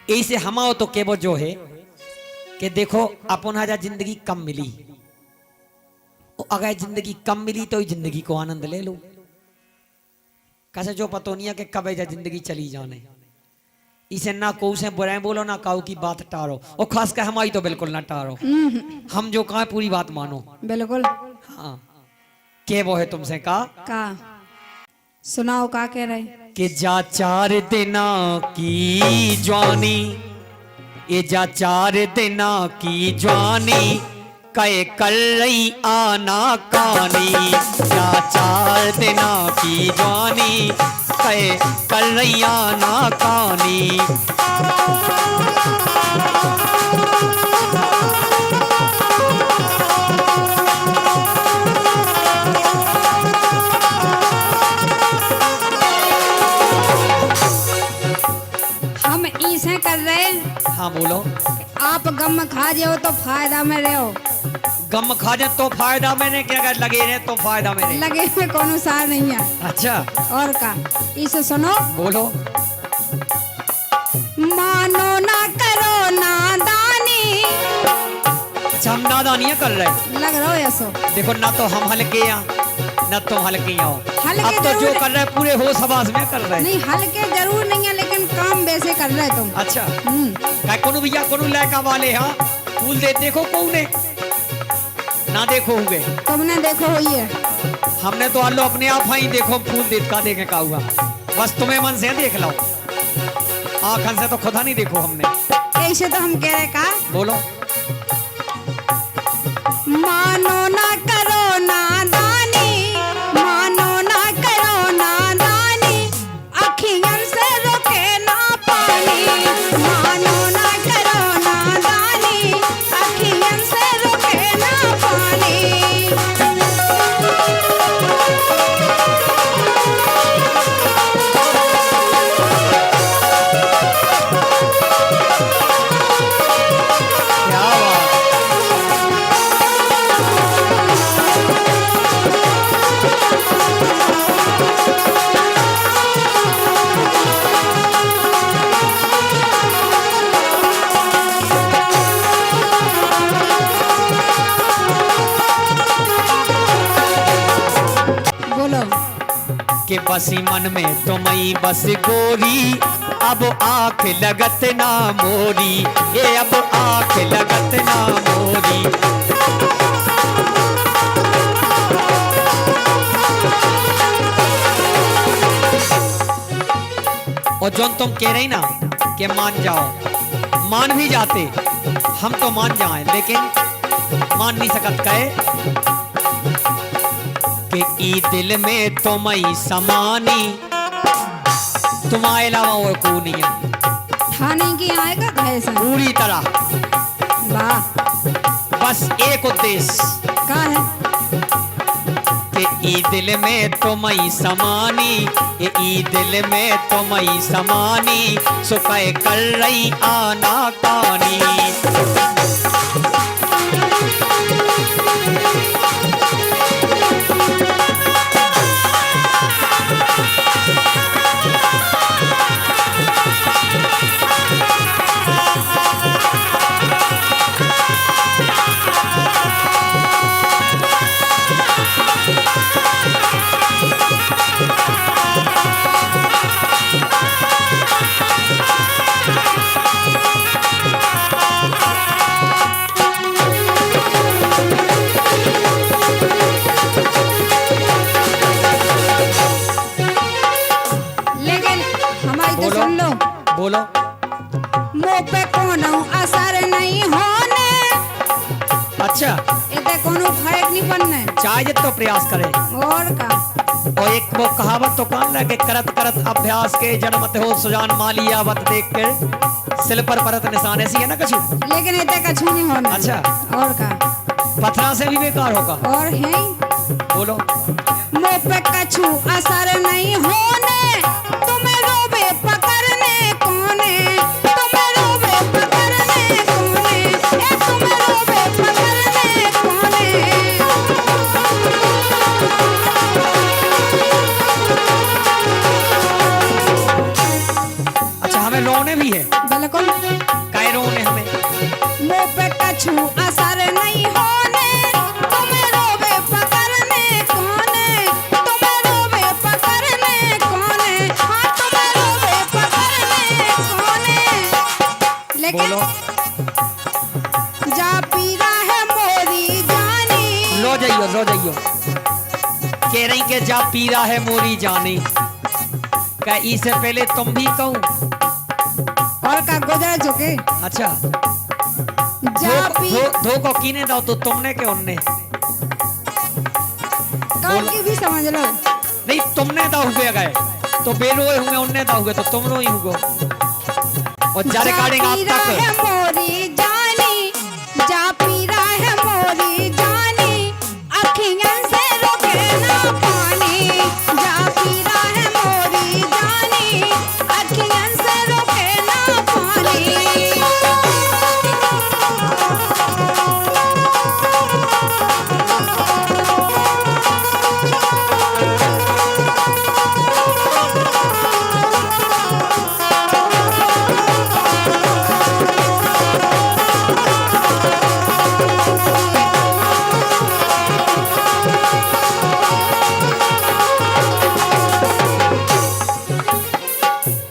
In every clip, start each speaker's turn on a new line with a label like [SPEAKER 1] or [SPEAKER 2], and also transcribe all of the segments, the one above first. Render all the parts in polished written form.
[SPEAKER 1] ऐसे हमाओ तो केवो जो है कि देखो अपन हजा जिंदगी कम मिली, अगर जिंदगी कम मिली तो जिंदगी को आनंद ले लो। कैसे जो पतो नहीं है कि कब ऐसा जिंदगी चली जाने, इसे ना को से बुराई बोलो ना काऊ की बात टारो, और खास कर हमारी तो बिल्कुल ना टारो। हम जो कहा पूरी बात मानो।
[SPEAKER 2] बिल्कुल।
[SPEAKER 1] हाँ के वो है तुमसे
[SPEAKER 2] का सुनाओ का कह रहे
[SPEAKER 1] कि जा 4 दिना की जवानी, ये जा 4 दिना की जवानी कहे कर रही आना कानी। जा 4 दिना की जवानी कहे कर रही आना कानी।
[SPEAKER 2] हम इसे कर रहे।
[SPEAKER 1] हाँ बोलो।
[SPEAKER 2] आप गम खा जाओ तो फायदा में रहो।
[SPEAKER 1] गम खा जाए तो फायदा मैंने क्या, अगर लगे रहे तो फायदा मैंने
[SPEAKER 2] लगे में कोनो सार नहीं है।
[SPEAKER 1] अच्छा
[SPEAKER 2] और का इसे सुनो।
[SPEAKER 1] बोलो।
[SPEAKER 2] मानो ना करो नादानी।
[SPEAKER 1] अच्छा हम नादानियां कर रहे
[SPEAKER 2] लग रहा हो ऐसो।
[SPEAKER 1] देखो ना तो हम हल्के हैं ना तुम हल्के हो।
[SPEAKER 2] हल्के
[SPEAKER 1] अब तो जो
[SPEAKER 2] जरूर-
[SPEAKER 1] कर रहे पूरे होश हवास में कर रहे।
[SPEAKER 2] नहीं हल्के जरूर नहीं है लेकिन काम वैसे कर रहे तुम।
[SPEAKER 1] अच्छा काय कोनो भैया कोनो लड़का वाले हाँ फूल दे देखो कौने ना देखो हुए
[SPEAKER 2] तुमने देखो हुई है।
[SPEAKER 1] हमने तो आलो अपने आप ही देखो फूल देख का देखे का हुआ, बस तुम्हें मन से देख लो, आंखन से तो खुदा नहीं देखो हमने।
[SPEAKER 2] ऐसे तो हम कह रहे का
[SPEAKER 1] बोलो।
[SPEAKER 2] मानो ना करो नादानी, मानो ना करो नादानी, अखियन से रोके ना पानी। मानो ना करो नादानी, अखियन से रोके ना पानी।
[SPEAKER 1] क्या बात।
[SPEAKER 2] बोलो।
[SPEAKER 1] के बसी मन में तुम्हें बस गोरी, अब आंख लगत ना मोरी, ये अब आंख लगत ना मोरी। और जो तुम कह रही ना कि मान जाओ, मान भी जाते, हम तो मान जाए लेकिन मान नहीं सकत कहे कि ई दिल में तुम्हें समानी, तुम्हारे अलावा और को नहीं है।
[SPEAKER 2] थाने की आएगा कैसे?
[SPEAKER 1] पूरी तरह
[SPEAKER 2] वाह।
[SPEAKER 1] बस एक उद्देश्य
[SPEAKER 2] का है
[SPEAKER 1] कि ई दिल में तुम्हें समानी, ये ई दिल में तुम्हें समानी, सुखाए कर रही आना कानी।
[SPEAKER 2] लेकिन हमारी तो
[SPEAKER 1] बोलो।
[SPEAKER 2] सुन लो।
[SPEAKER 1] बोलो।
[SPEAKER 2] मुंह पे कोनो असर नहीं होने,
[SPEAKER 1] अच्छा
[SPEAKER 2] इते कोनो फर्क नहीं पड़ने।
[SPEAKER 1] चाहिए तो प्रयास करें।
[SPEAKER 2] और का
[SPEAKER 1] और एक वो कहावत तो कान लगे, करत करत अभ्यास के जन्मत हो सुजान मालिया वत देख कर सिल पर परत निशान, ऐसी है ना कछु।
[SPEAKER 2] लेकिन इते कछु नहीं होना।
[SPEAKER 1] अच्छा।
[SPEAKER 2] और का
[SPEAKER 1] पथरा से भी बेकार होगा।
[SPEAKER 2] और है
[SPEAKER 1] बोलो।
[SPEAKER 2] मुंह पे कछु असर नहीं होने, तुम्हें रोबे पकड़ने कोने, तुम्हें रोबे पकड़ने कोने, ए तुम्हें रोबे पकड़ने कोने।
[SPEAKER 1] अच्छा हमें रोने भी है।
[SPEAKER 2] बिल्कुल।
[SPEAKER 1] कह रोने हमें
[SPEAKER 2] मुंह पे कछु असर नहीं होने, तुम्हें रोवे पकड़ने कौने, तुम्हें रोवे पकड़ने कौने, हाँ तुम्हें रोवे पकड़ने कौने। लेकिन
[SPEAKER 1] बोलो।
[SPEAKER 2] जा पीरा है मोरी जानी।
[SPEAKER 1] रो जाइयो रो जाइयो। कह रही के जा पीरा है मोरी जानी। क्या इससे पहले तुम भी कहूँ?
[SPEAKER 2] और का गुजर चुके।
[SPEAKER 1] अच्छा
[SPEAKER 2] जा पी
[SPEAKER 1] धो को कीने दाओ तो तुमने के उनने
[SPEAKER 2] काम की भी समझ लो।
[SPEAKER 1] नहीं तुमने दाओ हुए गए तो बेरोए हुए उनने दाओ हुए तो तुम रोई हुगो और जारे काटेंगे आप
[SPEAKER 2] जा पीरा है
[SPEAKER 1] तक।
[SPEAKER 2] मोरी जानी, जा पीरा है मोरी जानी, अखियन से रोके ना पानी। जा पीरा है मोरी जानी, अखियन से रोके ना पानी।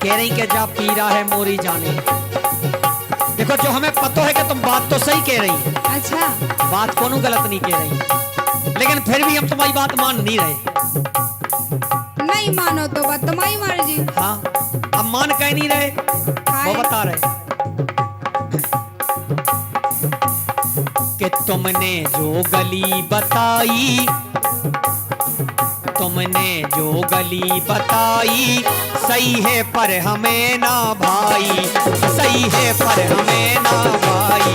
[SPEAKER 1] कह रही के जा पीरा है मोरी जाने। देखो जो हमें पता है कि तुम बात तो सही कह रही,
[SPEAKER 2] अच्छा
[SPEAKER 1] बात कोनो गलत नहीं कह रही, लेकिन फिर भी हम तुम्हारी बात मान नहीं रहे।
[SPEAKER 2] नहीं मानो तो बात तुम्हारी मर्जी।
[SPEAKER 1] हाँ अब मान कह नहीं रहे, वो बता रहे कि तुमने जो गली बताई, तुमने जो गली बताई, सही है पर हमें ना भाई, सही है पर हमें ना भाई।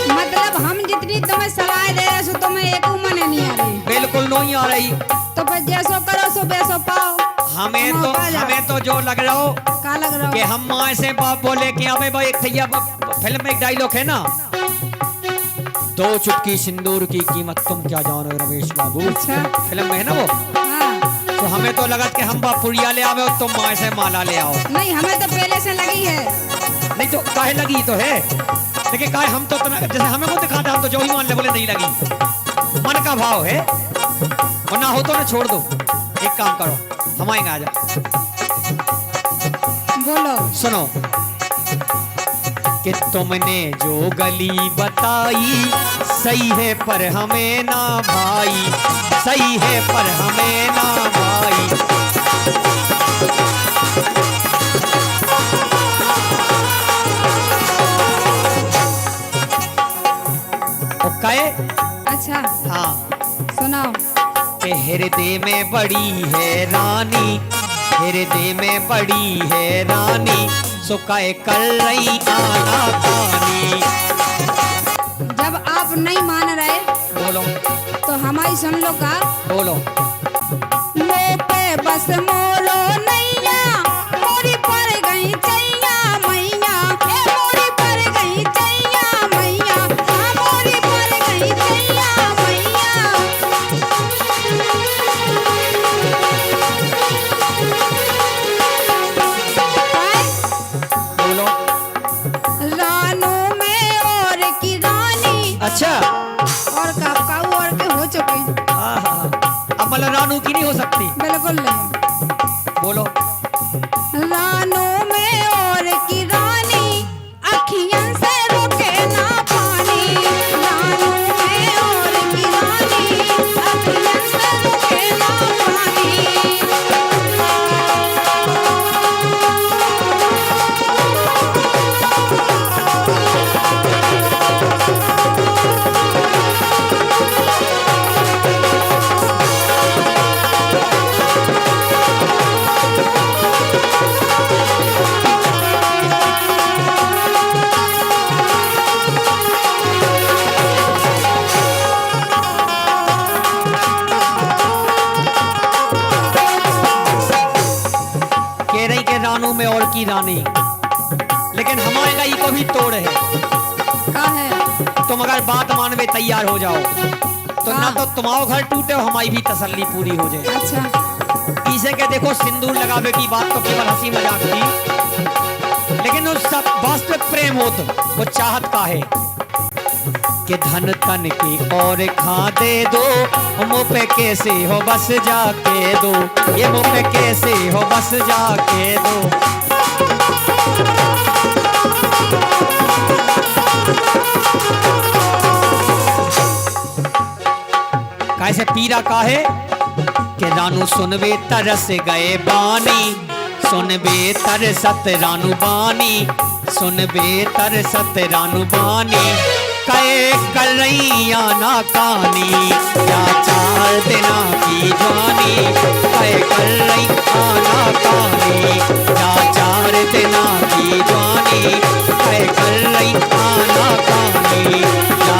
[SPEAKER 2] मतलब हम जितनी तुम्हें सलाह दे रहे सो तुम्हें एक मन नहीं आ रही।
[SPEAKER 1] बिल्कुल नहीं आ रही।
[SPEAKER 2] तो फिर जैसो करो सो वैसो पाओ।
[SPEAKER 1] हमें तो जो लग रहा हो
[SPEAKER 2] का लग रहा
[SPEAKER 1] कि
[SPEAKER 2] हो?
[SPEAKER 1] हम माँ से बाप बोले कि हमें भाई एक थैया फिल्म में एक डायलॉग है ना, दो चुटकी सिंदूर की कीमत तुम क्या जानो रमेश बाबू,
[SPEAKER 2] अच्छा
[SPEAKER 1] फिल्म में है ना वो।
[SPEAKER 2] हाँ।
[SPEAKER 1] तो हमें तो लगा कि हम बापुरिया ले आओ तुम माँ से माला ले आओ।
[SPEAKER 2] नहीं हमें तो पहले से लगी है।
[SPEAKER 1] नहीं तो काहे लगी तो है, लेकिन काहे हम तो जैसे हमें वो दिखाते हम तो जो ही मान ले बोले नहीं लगी। मन का भाव है और ना हो तो ना छोड़ दो। एक काम करो हम आएंगे, आ जाओ।
[SPEAKER 2] बोलो।
[SPEAKER 1] सुनो कि तुमने जो गली बताई, सही है पर हमें ना भाई, सही है पर हमें ना भाई। ओके
[SPEAKER 2] अच्छा
[SPEAKER 1] हाँ
[SPEAKER 2] सुनाओ।
[SPEAKER 1] कि हृदय में बड़ी है रानी, हृदय में बड़ी है रानी, सुकाए कर रही आना पानी।
[SPEAKER 2] जब आप नहीं मान रहे
[SPEAKER 1] बोलो
[SPEAKER 2] तो हमारी सुन लो का।
[SPEAKER 1] बोलो।
[SPEAKER 2] मुँह पे बस मोरो नैया, मोरी पर गई चैया मैया, ए मोरी पर गई चैया मैया, हाँ मोरी पर गई चैया मैया।
[SPEAKER 1] बोलो।
[SPEAKER 2] रानू में और की रानी।
[SPEAKER 1] अच्छा
[SPEAKER 2] और काऊ और के हो चुके।
[SPEAKER 1] हाँ अब मतलब रानू की नहीं हो सकती।
[SPEAKER 2] बिल्कुल नहीं।
[SPEAKER 1] बोलो।
[SPEAKER 2] रानू में और की रानी, अखियन से रोके ना पानी। रानू में और की रानी, अखियन से रोके ना पानी।
[SPEAKER 1] कह रही के रानू में और की रानी, लेकिन हमारे का को भी तोड़ है।
[SPEAKER 2] का है?
[SPEAKER 1] तुम अगर बात मानवे तैयार हो जाओ तो ना तो तुम्हारा घर टूटे और हमारी भी तसल्ली पूरी हो जाए।
[SPEAKER 2] अच्छा
[SPEAKER 1] इसे के देखो सिंदूर लगावे की बात तो केवल हंसी मजाक थी, लेकिन उस सब वास्तविक प्रेम हो तो वो चाहत का है कि धन तन की और खा दे दो, मुँह पे कैसे हो बस जाके दो, ये मुँह पे कैसे हो बस जाके दो। कैसे पीरा का है कि रानू सुनबे तरस गए बानी, सुनबे तरसत रानू बानी, सुनबे तरसत रानू बानी, कहे कर रही आना कहानी, या 4 दिना की जवानी, कहे कर रही आना कहानी, या 4 दिना की जवानी, कहे कर रही आना कहानी, या